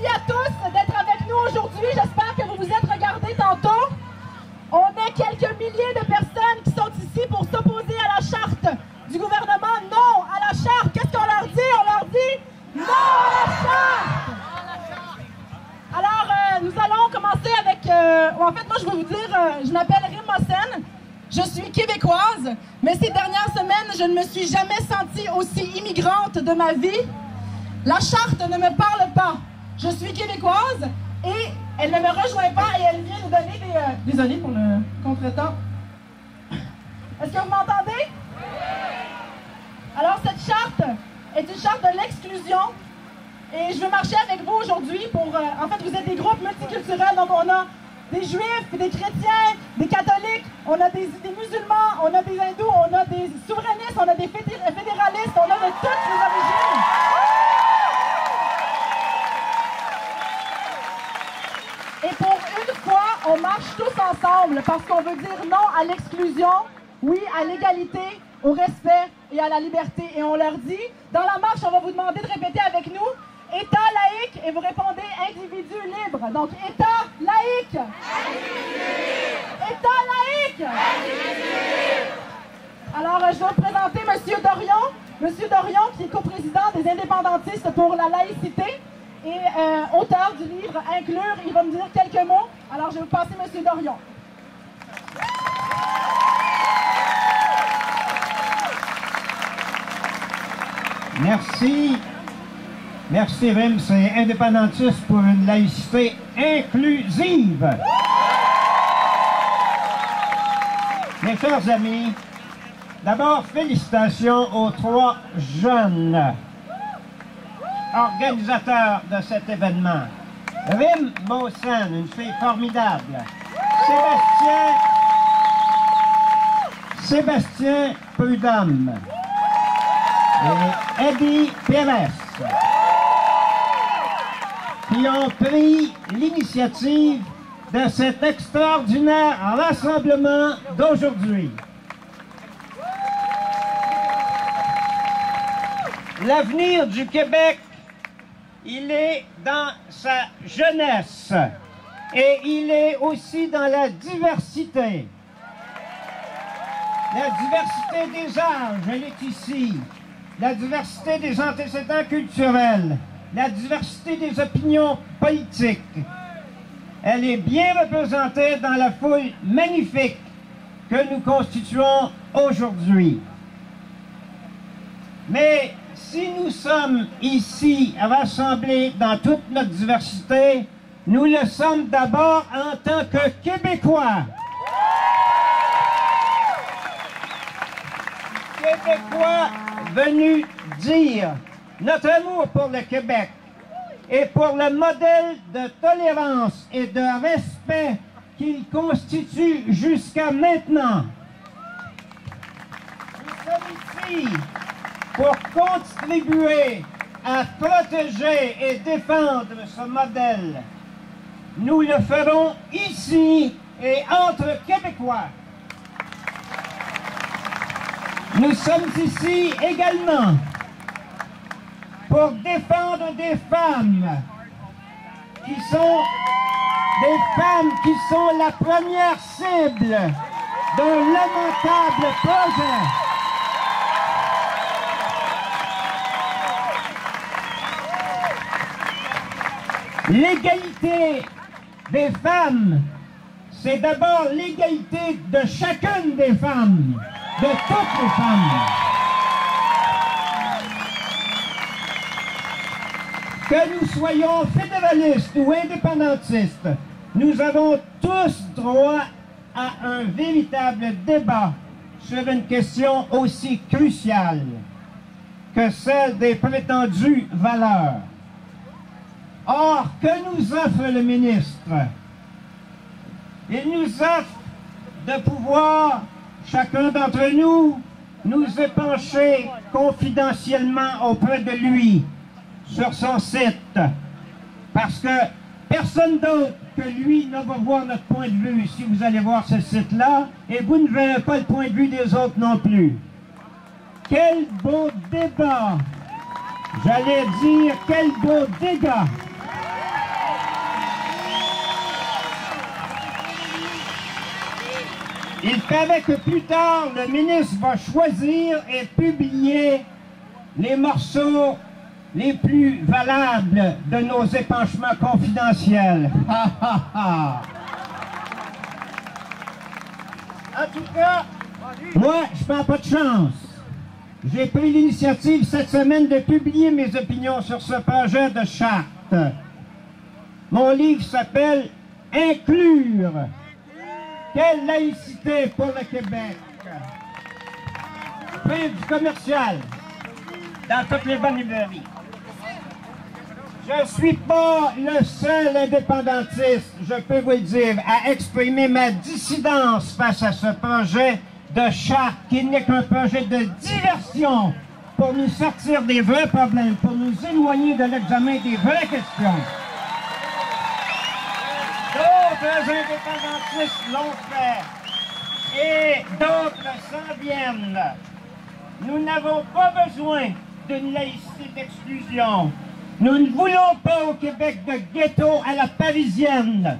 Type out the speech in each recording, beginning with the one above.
Merci à tous d'être avec nous aujourd'hui. J'espère que vous vous êtes regardés tantôt. On est quelques milliers de personnes qui sont ici pour s'opposer à la charte du gouvernement. Non à la charte. Qu'est-ce qu'on leur dit? On leur dit non à la charte. Alors, nous allons commencer avec... en fait, moi, je vais vous dire, je m'appelle Rima Sen. Je suis québécoise, mais ces dernières semaines, je ne me suis jamais sentie aussi immigrante de ma vie. La charte ne me parle pas. Je suis québécoise et elle ne me rejoint pas et elle vient nous donner des... Désolée pour le contretemps. Est-ce que vous m'entendez? Alors, cette charte est une charte de l'exclusion et je veux marcher avec vous aujourd'hui pour... en fait, vous êtes des groupes multiculturels, donc on a des juifs, des chrétiens, des catholiques, on a des musulmans, on a des hindous, on a des souverainistes, on a des fédéralistes, on a de toutes les origines. Et pour une fois, on marche tous ensemble parce qu'on veut dire non à l'exclusion, oui à l'égalité, au respect et à la liberté. Et on leur dit, dans la marche, on va vous demander de répéter avec nous, État laïque, et vous répondez individu libre. Donc, État laïque. Individu libre. État laïque. Individu libre. Alors, je vais vous présenter M. Dorion. M. Dorion, qui est coprésident des indépendantistes pour la laïcité et auteur du livre Inclure. Il va me dire quelques mots. Alors, je vais vous passer M. Dorion. Merci. Merci, Rim. C'est indépendantiste pour une laïcité inclusive. Mes chers amis, d'abord, félicitations aux 3 jeunes organisateurs de cet événement. Rim Mosen, une fille formidable. Sébastien Prudhomme. Et Eddie Pérez, qui ont pris l'initiative de cet extraordinaire rassemblement d'aujourd'hui. L'avenir du Québec, il est dans sa jeunesse et il est aussi dans la diversité. La diversité des âges, elle est ici. La diversité des antécédents culturels, la diversité des opinions politiques. Elle est bien représentée dans la foule magnifique que nous constituons aujourd'hui. Mais si nous sommes ici rassemblés dans toute notre diversité, nous le sommes d'abord en tant que Québécois. Québécois venus dire notre amour pour le Québec et pour le modèle de tolérance et de respect qu'il constitue jusqu'à maintenant. Nous sommes ici pour contribuer à protéger et défendre ce modèle. Nous le ferons ici et entre Québécois. Nous sommes ici également pour défendre des femmes qui sont la première cible d'un lamentable projet. L'égalité des femmes, c'est d'abord l'égalité de chacune des femmes. De toutes les femmes. Que nous soyons fédéralistes ou indépendantistes, nous avons tous droit à un véritable débat sur une question aussi cruciale que celle des prétendues valeurs. Or, que nous offre le ministre? Il nous offre de pouvoir, chacun d'entre nous, nous épancher confidentiellement auprès de lui sur son site. Parce que personne d'autre que lui ne va voir notre point de vue si vous allez voir ce site-là, et vous ne verrez pas le point de vue des autres non plus. Quel beau débat! J'allais dire, quel beau dégât! Il paraît que plus tard, le ministre va choisir et publier les morceaux les plus valables de nos épanchements confidentiels. En tout cas, moi, je prends pas de chance. J'ai pris l'initiative cette semaine de publier mes opinions sur ce projet de charte. Mon livre s'appelle « Inclure. Quelle laïcité pour le Québec? » Prix du commercial dans toutes les bonnes librairies. Je ne suis pas le seul indépendantiste, je peux vous le dire, à exprimer ma dissidence face à ce projet de charte qui n'est qu'un projet de diversion pour nous sortir des vrais problèmes, pour nous éloigner de l'examen des vraies questions. D'autres indépendantistes l'ont fait et d'autres s'en viennent. Nous n'avons pas besoin d'une laïcité d'exclusion. Nous ne voulons pas au Québec de ghetto à la parisienne.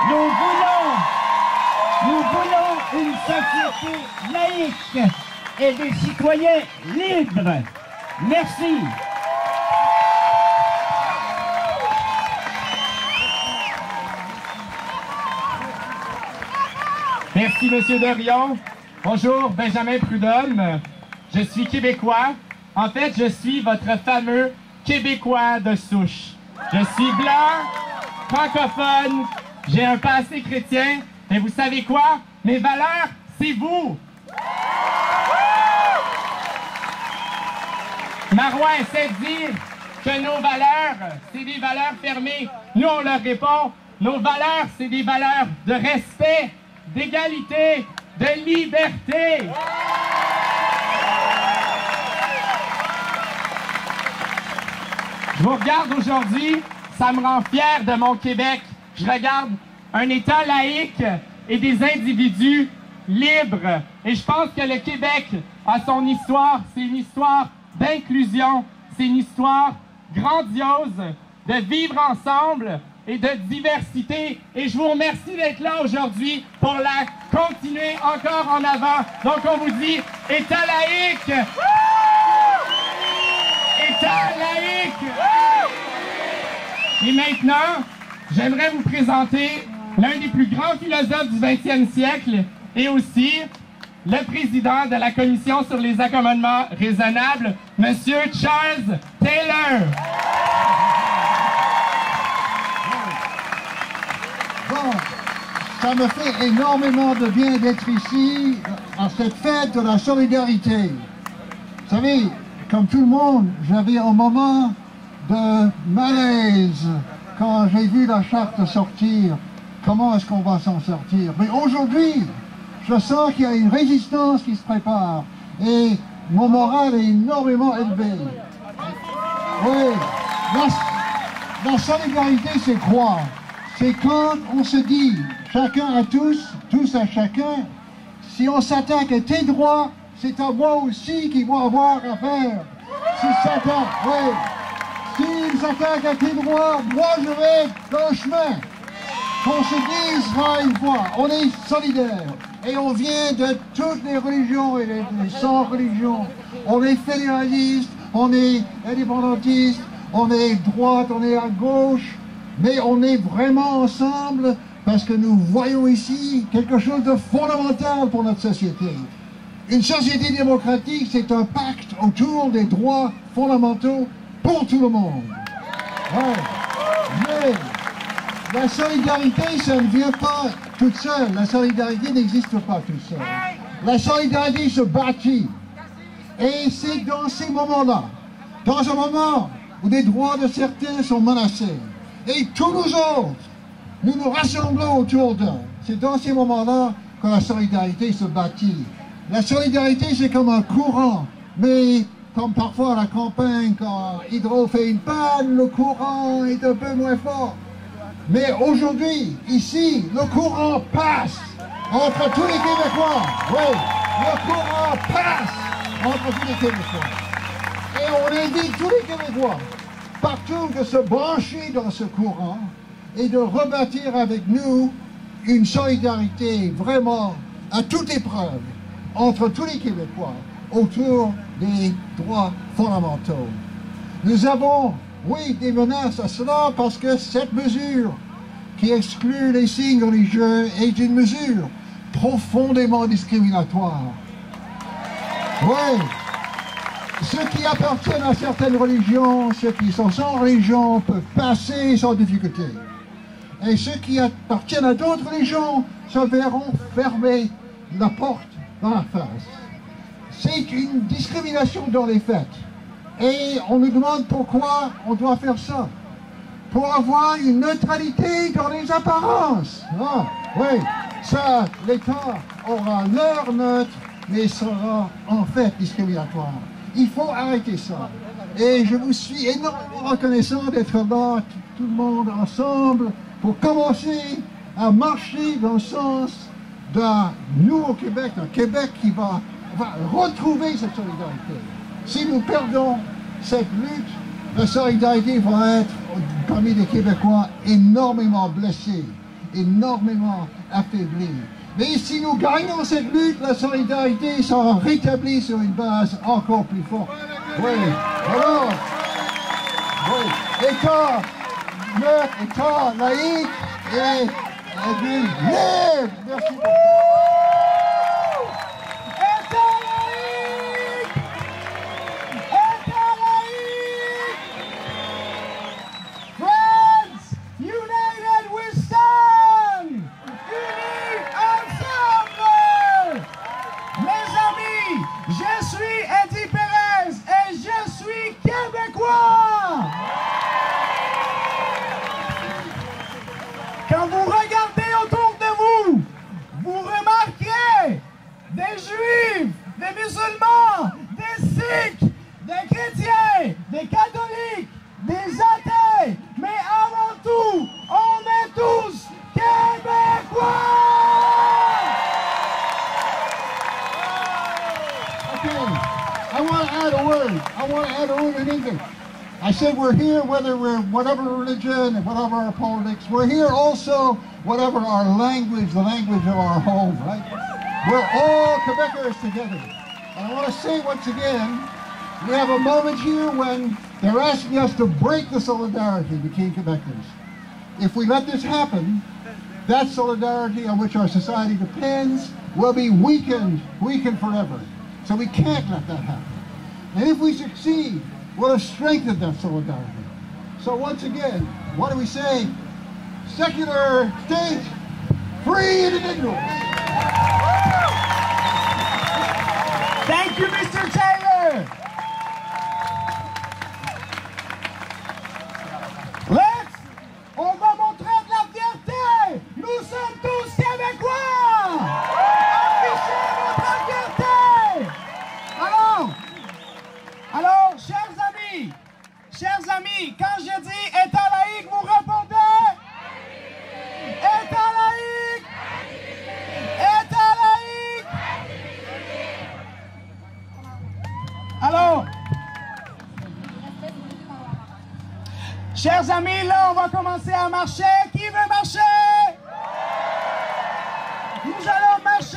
Nous voulons une société laïque et des citoyens libres. Merci. Merci, M. Dorion. Bonjour, Benjamin Prudhomme. Je suis québécois. En fait, je suis votre fameux Québécois de souche. Je suis blanc, francophone, j'ai un passé chrétien, mais vous savez quoi? Mes valeurs, c'est vous! Marois essaie de dire que nos valeurs, c'est des valeurs fermées. Nous, on leur répond, nos valeurs, c'est des valeurs de respect, d'égalité, de liberté. Je vous regarde aujourd'hui, ça me rend fier de mon Québec. Je regarde un État laïque et des individus libres. Et je pense que le Québec a son histoire. C'est une histoire d'inclusion. C'est une histoire grandiose de vivre ensemble et de diversité. Et je vous remercie d'être là aujourd'hui pour la continuer encore en avant. Donc on vous dit État laïque! État laïque! Et maintenant, j'aimerais vous présenter l'un des plus grands philosophes du 20e siècle et aussi le président de la Commission sur les accommodements raisonnables, M. Charles Taylor. Bon, ça me fait énormément de bien d'être ici à cette fête de la solidarité. Vous savez, comme tout le monde, j'avais un moment de malaise quand j'ai vu la charte sortir. Comment est-ce qu'on va s'en sortir? Mais aujourd'hui, je sens qu'il y a une résistance qui se prépare et mon moral est énormément élevé. Oui, la solidarité, c'est quoi? C'est quand on se dit, chacun à tous, tous à chacun, si on s'attaque à tes droits, c'est à moi aussi qu'ils vont avoir à faire. S'ils s'attaquent à tes droits, moi je vais être dans le chemin. Qu'on se dise une fois, on est solidaires. Et on vient de toutes les religions et les 100 religions. On est fédéraliste, on est indépendantiste, on est droite, on est à gauche. Mais on est vraiment ensemble parce que nous voyons ici quelque chose de fondamental pour notre société. Une société démocratique, c'est un pacte autour des droits fondamentaux pour tout le monde. Ouais. Mais la solidarité, ça ne vient pas toute seule. La solidarité n'existe pas toute seule. La solidarité se bâtit. Et c'est dans ces moments-là, dans un moment où les droits de certains sont menacés, et tous nous autres, nous nous rassemblons autour d'eux. C'est dans ces moments-là que la solidarité se bâtit. La solidarité, c'est comme un courant, mais comme parfois à la campagne, quand Hydro fait une panne, le courant est un peu moins fort. Mais aujourd'hui, ici, le courant passe entre tous les Québécois. Oui, le courant passe entre tous les Québécois. Et on invite tous les Québécois, partout, de se brancher dans ce courant et de rebâtir avec nous une solidarité vraiment à toute épreuve entre tous les Québécois autour des droits fondamentaux. Nous avons, oui, des menaces à cela parce que cette mesure qui exclut les signes religieux est une mesure profondément discriminatoire. Oui, ceux qui appartiennent à certaines religions, ceux qui sont sans religion peuvent passer sans difficulté. Et ceux qui appartiennent à d'autres religions se verront fermer la porte dans la face. C'est une discrimination dans les faits. Et on nous demande pourquoi on doit faire ça. Pour avoir une neutralité dans les apparences. Ah, oui, ça, l'État aura l'heure neutre, mais sera en fait discriminatoire. Il faut arrêter ça. Et je vous suis énormément reconnaissant d'être là, tout le monde ensemble, pour commencer à marcher dans le sens d'un nouveau Québec, un Québec qui va retrouver cette solidarité. Si nous perdons cette lutte, la solidarité va être, parmi les Québécois, énormément blessée, énormément affaiblie. Mais si nous gagnons cette lutte, la solidarité sera rétablie sur une base encore plus forte. Oui, alors, oui, État neutre, État laïque et Église libre. Merci beaucoup. Quand vous regardez autour de vous, vous remarquerez des Juifs, des musulmans, des Sikhs, des chrétiens, des catholiques, des athées, mais avant tout, on est tous Québécois! Okay, I want to add a word. I want to add a word in English. I said we're here whether we're whatever religion and whatever our politics. We're here also whatever our language, the language of our home, right? We're all Quebecers together. And I want to say once again, we have a moment here when they're asking us to break the solidarity between Quebecers. If we let this happen, that solidarity on which our society depends will be weakened forever. So we can't let that happen. And if we succeed, we'll have strengthened that solidarity. So once again, what do we say? Secular state, free individuals. Thank you, Mr. Taylor. On va montrer de la fierté. Nous sommes tous Québécois. Affichez votre fierté. Alors, chers amis, quand je dis État laïque, vous répondez? État laïque! État laïque! Alors, chers amis, là, on va commencer à marcher. Qui veut marcher? Nous allons marcher.